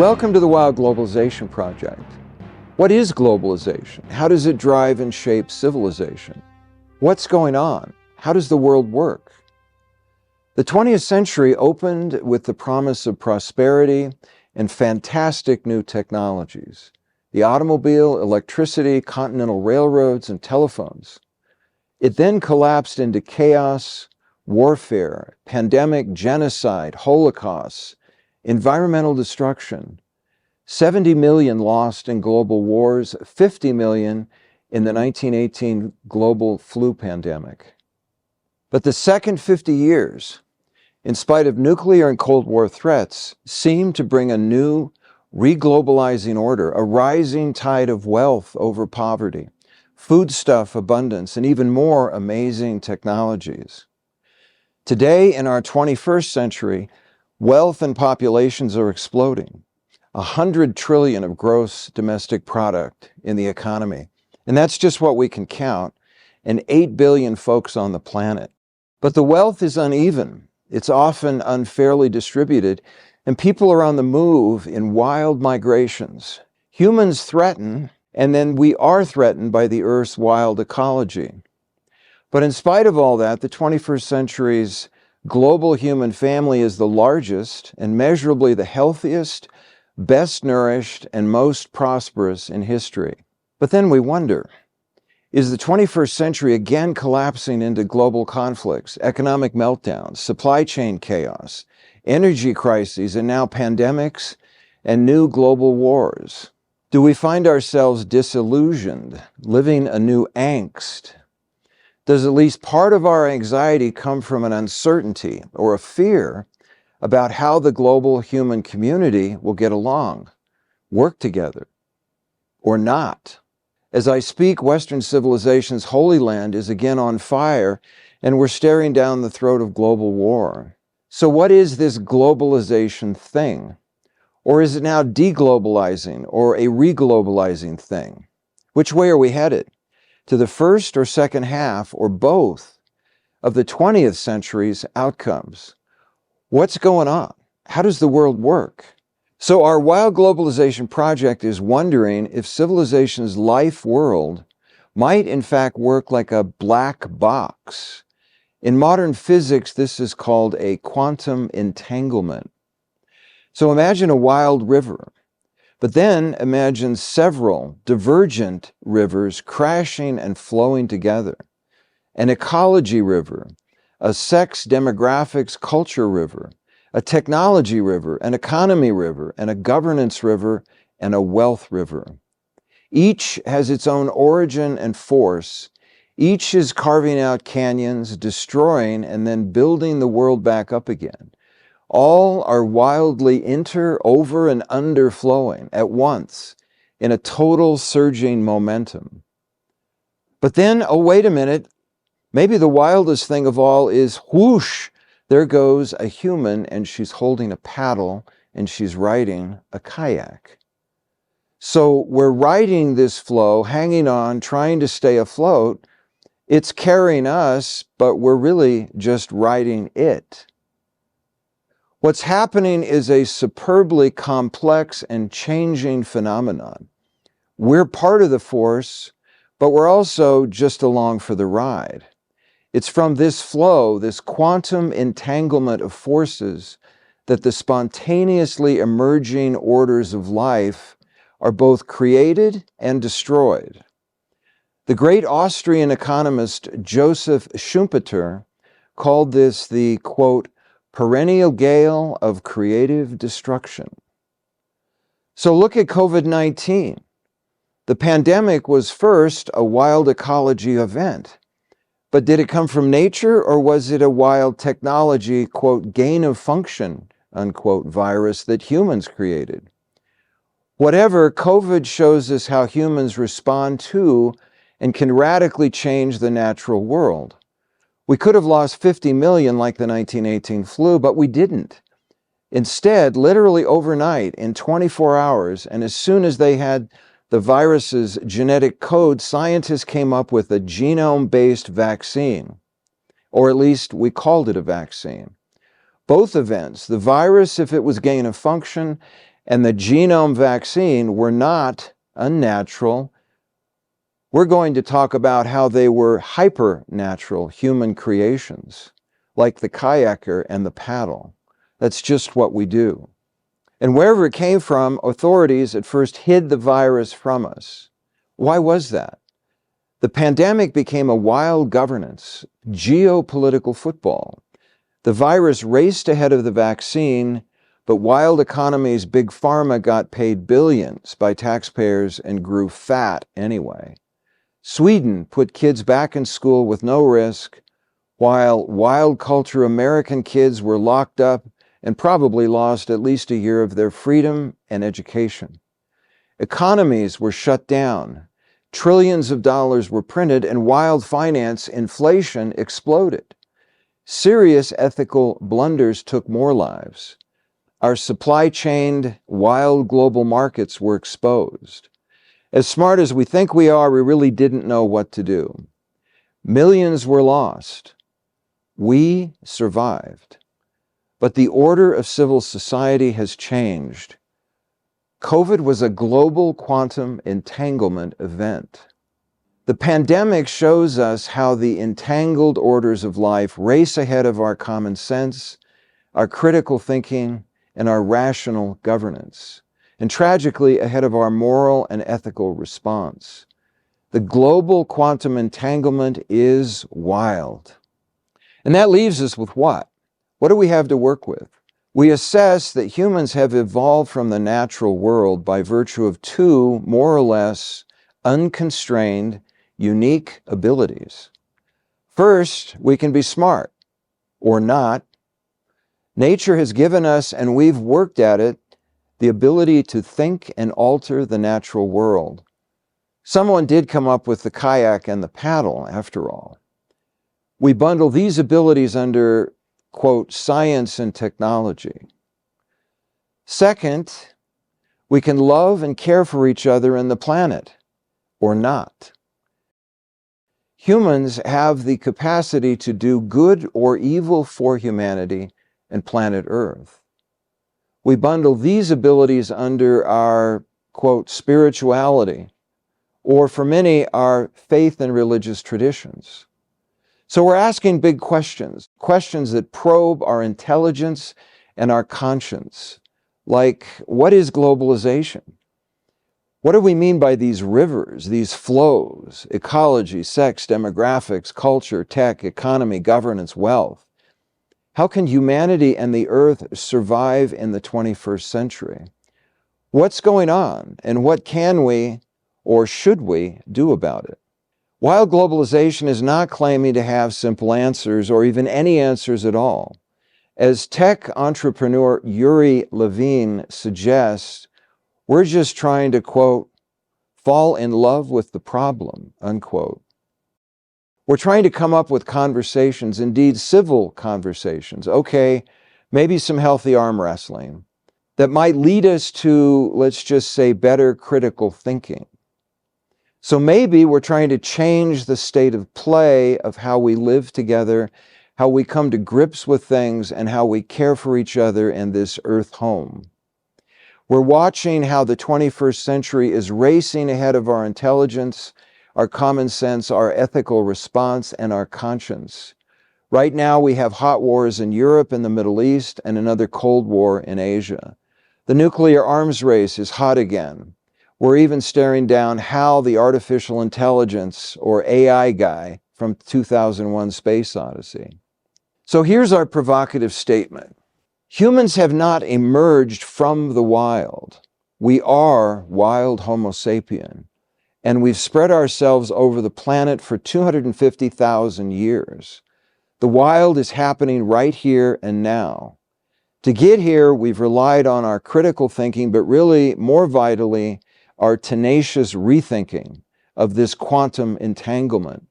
Welcome to the Wild Globalization Project. What is globalization? How does it drive and shape civilization? What's going on? How does the world work? The 20th century opened with the promise of prosperity and fantastic new technologies. The automobile, electricity, continental railroads, and telephones. It then collapsed into chaos, warfare, pandemic, genocide, holocausts, environmental destruction, 70 million lost in global wars, 50 million in the 1918 global flu pandemic. But the second 50 years, in spite of nuclear and Cold War threats, seemed to bring a new, reglobalizing order, a rising tide of wealth over poverty, foodstuff abundance, and even more amazing technologies. Today, in our 21st century, wealth and populations are exploding. 100 trillion of gross domestic product in the economy. And that's just what we can count, and 8 billion folks on the planet. But the wealth is uneven. It's often unfairly distributed, and people are on the move in wild migrations. Humans threaten, and then we are threatened by the Earth's wild ecology. But in spite of all that, the 21st century's global human family is the largest and measurably the healthiest, best nourished, and most prosperous in history. But then we wonder, is the 21st century again collapsing into global conflicts, economic meltdowns, supply chain chaos, energy crises, and now pandemics and new global wars? Do we find ourselves disillusioned, living a new angst? Does at least part of our anxiety come from an uncertainty or a fear about how the global human community will get along, work together, or not? As I speak, Western civilization's Holy Land is again on fire, and we're staring down the throat of global war. So what is this globalization thing? Or is it now deglobalizing or a reglobalizing thing? Which way are we headed? To the first or second half, or both, of the 20th century's outcomes? What's going on? How does the world work? So our Wild Globalization Project is wondering if civilization's life world might in fact work like a black box. In modern physics, this is called a quantum entanglement. So imagine a wild river. But then imagine several divergent rivers crashing and flowing together. An ecology river, a sex, demographics, culture river, a technology river, an economy river, and a governance river, and a wealth river. Each has its own origin and force. Each is carving out canyons, destroying, and then building the world back up again. All are wildly over, and underflowing at once in a total surging momentum. But then, oh, wait a minute, maybe the wildest thing of all is whoosh, there goes a human, and she's holding a paddle, and she's riding a kayak. So we're riding this flow, hanging on, trying to stay afloat. It's carrying us, but we're really just riding it. What's happening is a superbly complex and changing phenomenon. We're part of the force, but we're also just along for the ride. It's from this flow, this quantum entanglement of forces, that the spontaneously emerging orders of life are both created and destroyed. The great Austrian economist Joseph Schumpeter called this the, quote, perennial gale of creative destruction. So look at COVID-19. The pandemic was first a wild ecology event. But did it come from nature, or was it a wild technology, quote, gain of function, unquote, virus that humans created? Whatever, COVID shows us how humans respond to and can radically change the natural world. We could have lost 50 million like the 1918 flu, but we didn't. Instead, literally overnight, in 24 hours, and as soon as they had the virus's genetic code, scientists came up with a genome-based vaccine, or at least we called it a vaccine. Both events, the virus if it was gain of function, and the genome vaccine were not unnatural. We're going to talk about how they were hypernatural human creations, like the kayaker and the paddle. That's just what we do. And wherever it came from, authorities at first hid the virus from us. Why was that? The pandemic became a wild governance, geopolitical football. The virus raced ahead of the vaccine, but wild economies, big pharma got paid billions by taxpayers and grew fat anyway. Sweden put kids back in school with no risk, while wild culture American kids were locked up and probably lost at least a year of their freedom and education. Economies were shut down. Trillions of dollars were printed, and wild finance inflation exploded. Serious ethical blunders took more lives. Our supply-chained, wild global markets were exposed. As smart as we think we are, we really didn't know what to do. Millions were lost. We survived. But the order of civil society has changed. COVID was a global quantum entanglement event. The pandemic shows us how the entangled orders of life race ahead of our common sense, our critical thinking, and our rational governance, and tragically ahead of our moral and ethical response. The global quantum entanglement is wild. And that leaves us with what? What do we have to work with? We assess that humans have evolved from the natural world by virtue of two, more or less, unconstrained, unique abilities. First, we can be smart, or not. Nature has given us, and we've worked at it, the ability to think and alter the natural world. Someone did come up with the kayak and the paddle, after all. We bundle these abilities under, quote, science and technology. Second, we can love and care for each other and the planet, or not. Humans have the capacity to do good or evil for humanity and planet Earth. We bundle these abilities under our, quote, spirituality, or for many, our faith and religious traditions. So we're asking big questions, questions that probe our intelligence and our conscience, like, what is globalization? What do we mean by these rivers, these flows, ecology, sex, demographics, culture, tech, economy, governance, wealth? How can humanity and the earth survive in the 21st century? What's going on, and what can we, or should we, do about it? While globalization is not claiming to have simple answers, or even any answers at all, as tech entrepreneur Yuri Levine suggests, we're just trying to, quote, fall in love with the problem, unquote. We're trying to come up with conversations, indeed civil conversations, okay, maybe some healthy arm wrestling, that might lead us to, let's just say, better critical thinking. So maybe we're trying to change the state of play of how we live together, how we come to grips with things, and how we care for each other in this earth home. We're watching how the 21st century is racing ahead of our intelligence, our common sense, our ethical response, and our conscience. Right now, we have hot wars in Europe and the Middle East, and another Cold War in Asia. The nuclear arms race is hot again. We're even staring down Hal, the artificial intelligence, or AI guy, from 2001 Space Odyssey. So here's our provocative statement. Humans have not emerged from the wild. We are wild Homo sapien, and we've spread ourselves over the planet for 250,000 years. The wild is happening right here and now. To get here, we've relied on our critical thinking, but really, more vitally, our tenacious rethinking of this quantum entanglement.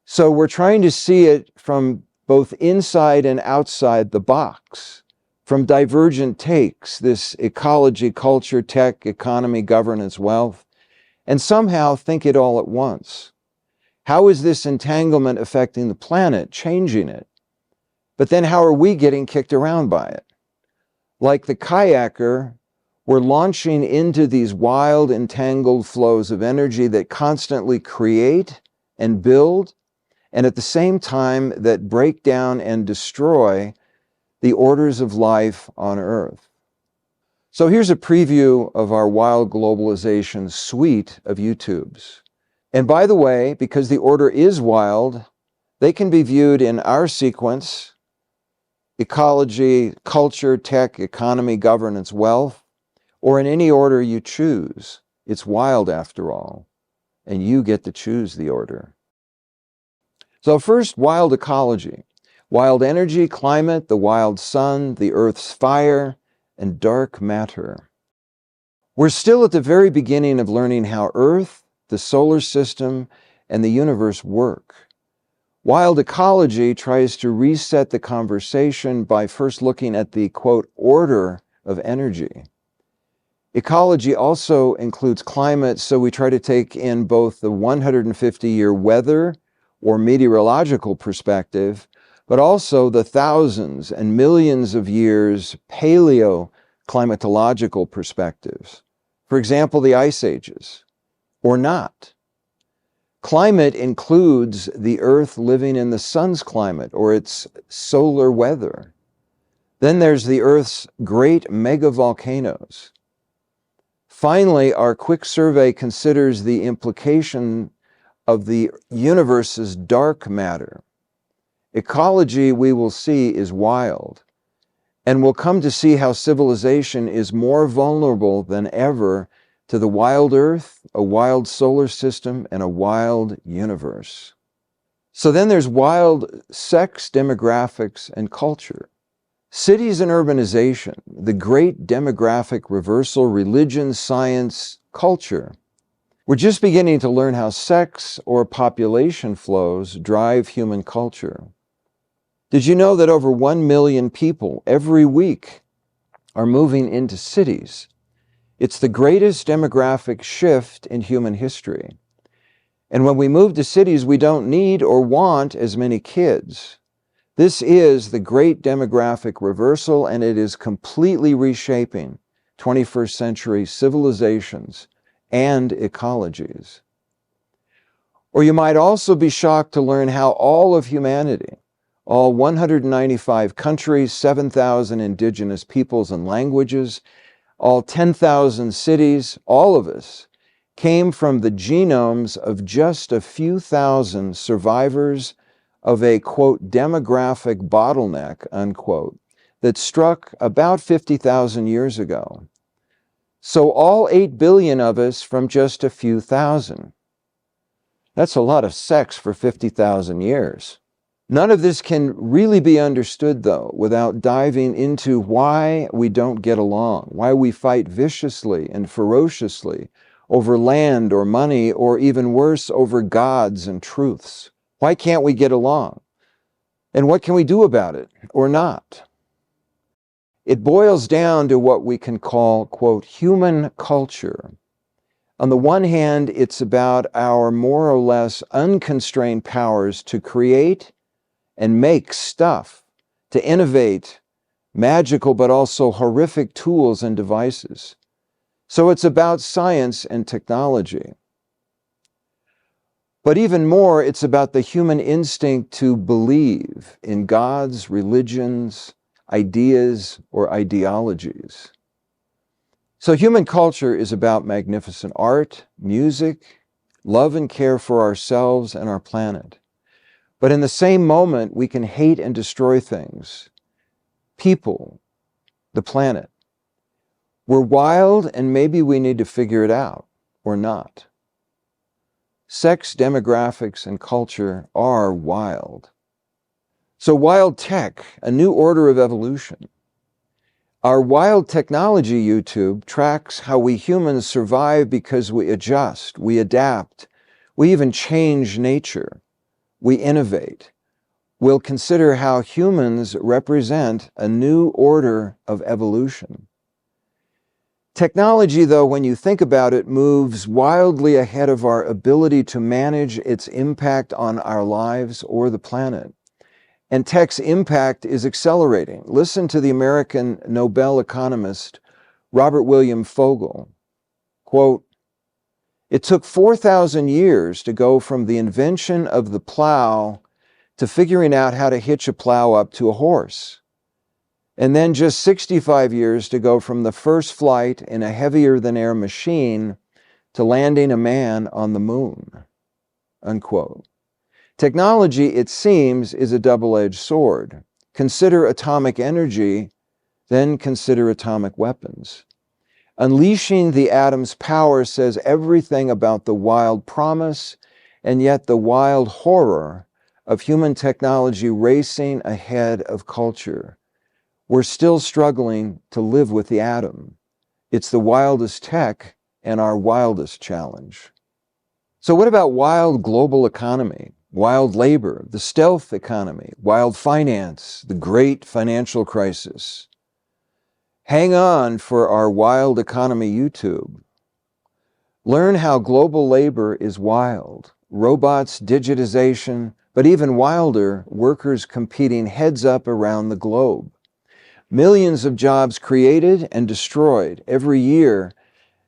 So we're trying to see it from both inside and outside the box, from divergent takes, this ecology, culture, tech, economy, governance, wealth, and somehow think it all at once. How is this entanglement affecting the planet, changing it? But then how are we getting kicked around by it? Like the kayaker, We're launching into these wild, entangled flows of energy that constantly create and build, and at the same time that break down and destroy the orders of life on Earth. So here's a preview of our Wild Globalization suite of YouTubes. And by the way, because the order is wild, they can be viewed in our sequence: ecology, culture, tech, economy, governance, wealth, or in any order you choose. It's wild after all, and you get to choose the order. So first, wild ecology. Wild energy, climate, the wild sun, the Earth's fire, and dark matter. We're still at the very beginning of learning how Earth, the solar system, and the universe work. Wild ecology tries to reset the conversation by first looking at the, quote, order of energy. Ecology also includes climate, so we try to take in both the 150-year weather or meteorological perspective, but also the thousands and millions of years paleoclimatological perspectives. For example, the ice ages, or not. Climate includes the Earth living in the sun's climate or its solar weather. Then there's the Earth's great megavolcanoes. Finally, our quick survey considers the implication of the universe's dark matter. Ecology, we will see, is wild, and we'll come to see how civilization is more vulnerable than ever to the wild Earth, a wild solar system, and a wild universe. So then there's wild sex, demographics, and culture. Cities and urbanization, the great demographic reversal, religion, science, culture. We're just beginning to learn how sex or population flows drive human culture. Did you know that over 1 million people every week are moving into cities? It's the greatest demographic shift in human history. And when we move to cities, we don't need or want as many kids. This is the great demographic reversal, and it is completely reshaping 21st century civilizations and ecologies. Or you might also be shocked to learn how all of humanity, all 195 countries, 7,000 indigenous peoples and languages, all 10,000 cities, all of us, came from the genomes of just a few thousand survivors of a, quote, demographic bottleneck, unquote, that struck about 50,000 years ago. So all 8 billion of us from just a few thousand. That's a lot of sex for 50,000 years. None of this can really be understood, though, without diving into why we don't get along, why we fight viciously and ferociously over land or money, or even worse, over gods and truths. Why can't we get along? And what can we do about it, or not? It boils down to what we can call, quote, human culture. On the one hand, it's about our more or less unconstrained powers to create and make stuff, to innovate magical but also horrific tools and devices. So it's about science and technology. But even more, it's about the human instinct to believe in gods, religions, ideas, or ideologies. So human culture is about magnificent art, music, love and care for ourselves and our planet. But in the same moment, we can hate and destroy things, people, the planet. We're wild, and maybe we need to figure it out, or not. Sex, demographics, and culture are wild. So wild tech, a new order of evolution. Our Wild Technology YouTube tracks how we humans survive because we adjust, we adapt, we even change nature. We innovate. We'll consider how humans represent a new order of evolution. Technology, though, when you think about it, moves wildly ahead of our ability to manage its impact on our lives or the planet. And tech's impact is accelerating. Listen to the American Nobel economist Robert William Fogel, quote, "It took 4,000 years to go from the invention of the plow to figuring out how to hitch a plow up to a horse, and then just 65 years to go from the first flight in a heavier-than-air machine to landing a man on the moon," unquote. Technology, it seems, is a double-edged sword. Consider atomic energy, then consider atomic weapons. Unleashing the atom's power says everything about the wild promise and yet the wild horror of human technology racing ahead of culture. We're still struggling to live with the atom. It's the wildest tech and our wildest challenge. So what about wild global economy, wild labor, the stealth economy, wild finance, the great financial crisis? Hang on for our Wild Economy YouTube. Learn how global labor is wild. Robots, digitization, but even wilder, workers competing heads up around the globe. Millions of jobs created and destroyed every year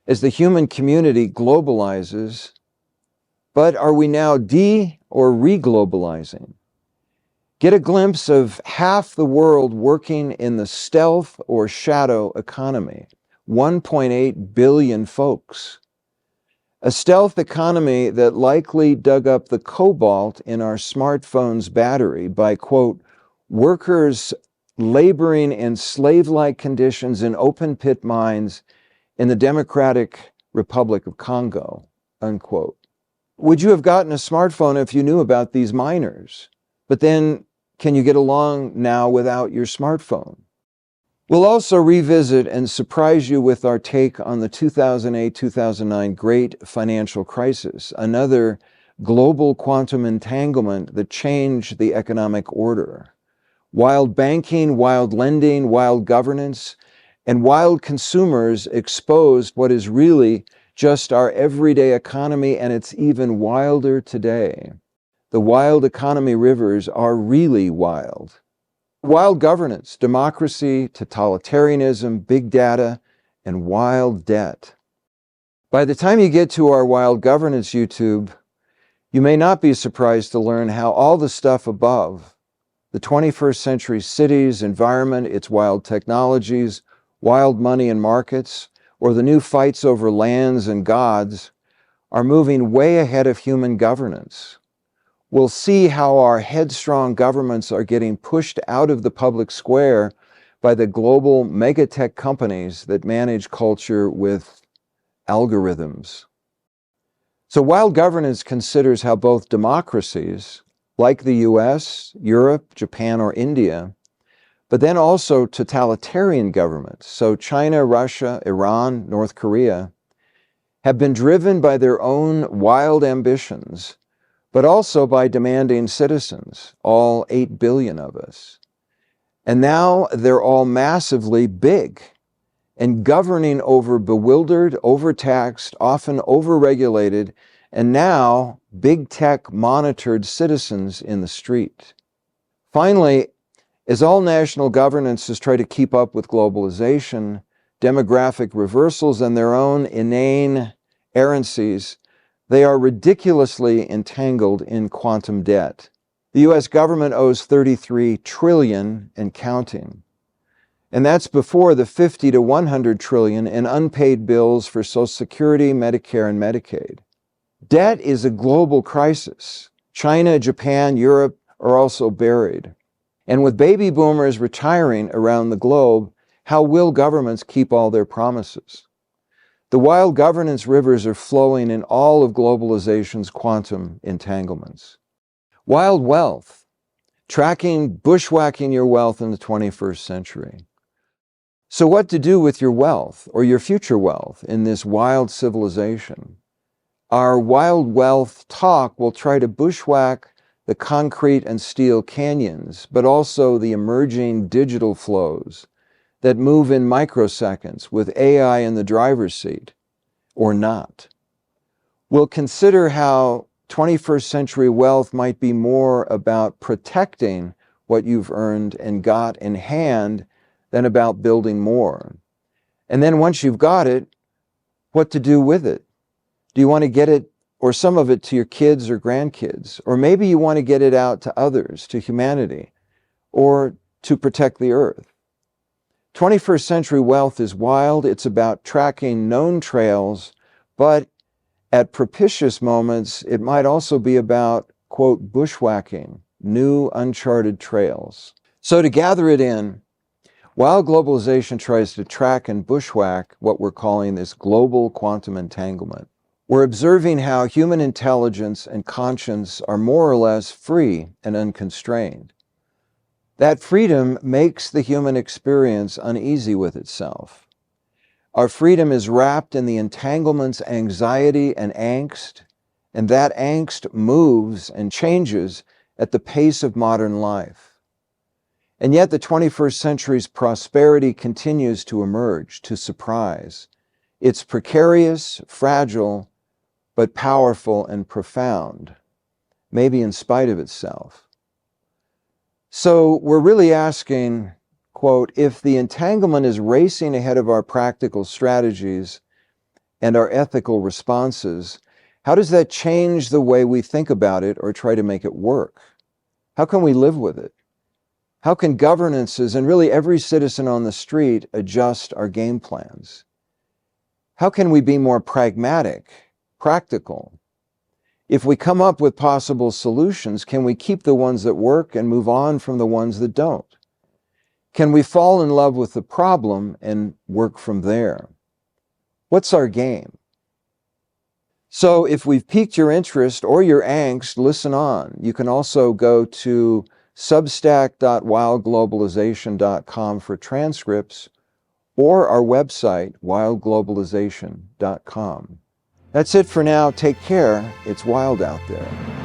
as the human community globalizes. But are we now or re-globalizing? Get a glimpse of half the world working in the stealth or shadow economy. 1.8 billion folks. A stealth economy that likely dug up the cobalt in our smartphone's battery by, quote, workers laboring in slave-like conditions in open-pit mines in the Democratic Republic of Congo, unquote. Would you have gotten a smartphone if you knew about these miners? But then, can you get along now without your smartphone? We'll also revisit and surprise you with our take on the 2008-2009 Great Financial Crisis, another global quantum entanglement that changed the economic order. Wild banking, wild lending, wild governance, and wild consumers exposed what is really just our everyday economy, and it's even wilder today. The wild economy rivers are really wild. Wild governance, democracy, totalitarianism, big data, and wild debt. By the time you get to our Wild Governance YouTube, you may not be surprised to learn how all the stuff above, the 21st century cities, environment, its wild technologies, wild money and markets, or the new fights over lands and gods, are moving way ahead of human governance. We'll see how our headstrong governments are getting pushed out of the public square by the global megatech companies that manage culture with algorithms. So wild governance considers how both democracies, like the US, Europe, Japan, or India, but then also totalitarian governments, so China, Russia, Iran, North Korea, have been driven by their own wild ambitions, but also by demanding citizens, all 8 billion of us. And now they're all massively big and governing over bewildered, overtaxed, often overregulated, and now big tech monitored citizens in the street. Finally, as all national governances try to keep up with globalization, demographic reversals, and their own inane errancies, they are ridiculously entangled in quantum debt. The US government owes 33 trillion and counting. And that's before the 50 to 100 trillion in unpaid bills for Social Security, Medicare, and Medicaid. Debt is a global crisis. China, Japan, Europe are also buried. And with baby boomers retiring around the globe, how will governments keep all their promises? The wild governance rivers are flowing in all of globalization's quantum entanglements. Wild wealth, tracking, bushwhacking your wealth in the 21st century. So what to do with your wealth or your future wealth in this wild civilization? Our wild wealth talk will try to bushwhack the concrete and steel canyons, but also the emerging digital flows that move in microseconds with AI in the driver's seat, or not. We'll consider how 21st century wealth might be more about protecting what you've earned and got in hand than about building more. And then once you've got it, what to do with it? Do you want to get it or some of it to your kids or grandkids? Or maybe you want to get it out to others, to humanity, or to protect the earth. 21st century wealth is wild. It's about tracking known trails, but at propitious moments, it might also be about, quote, bushwhacking, new uncharted trails. So to gather it in, while globalization tries to track and bushwhack what we're calling this global quantum entanglement, we're observing how human intelligence and conscience are more or less free and unconstrained. That freedom makes the human experience uneasy with itself. Our freedom is wrapped in the entanglement's anxiety and angst, and that angst moves and changes at the pace of modern life. And yet the 21st century's prosperity continues to emerge, to surprise. It's precarious, fragile, but powerful and profound, maybe in spite of itself. So we're really asking, quote, if the entanglement is racing ahead of our practical strategies and our ethical responses, how does that change the way we think about it or try to make it work? How can we live with it? How can governances and really every citizen on the street adjust our game plans? How can we be more pragmatic, practical? If we come up with possible solutions, can we keep the ones that work and move on from the ones that don't? Can we fall in love with the problem and work from there? What's our game? So if we've piqued your interest or your angst, listen on. You can also go to substack.wildglobalization.com for transcripts or our website, wildglobalization.com. That's it for now. Take care. It's wild out there.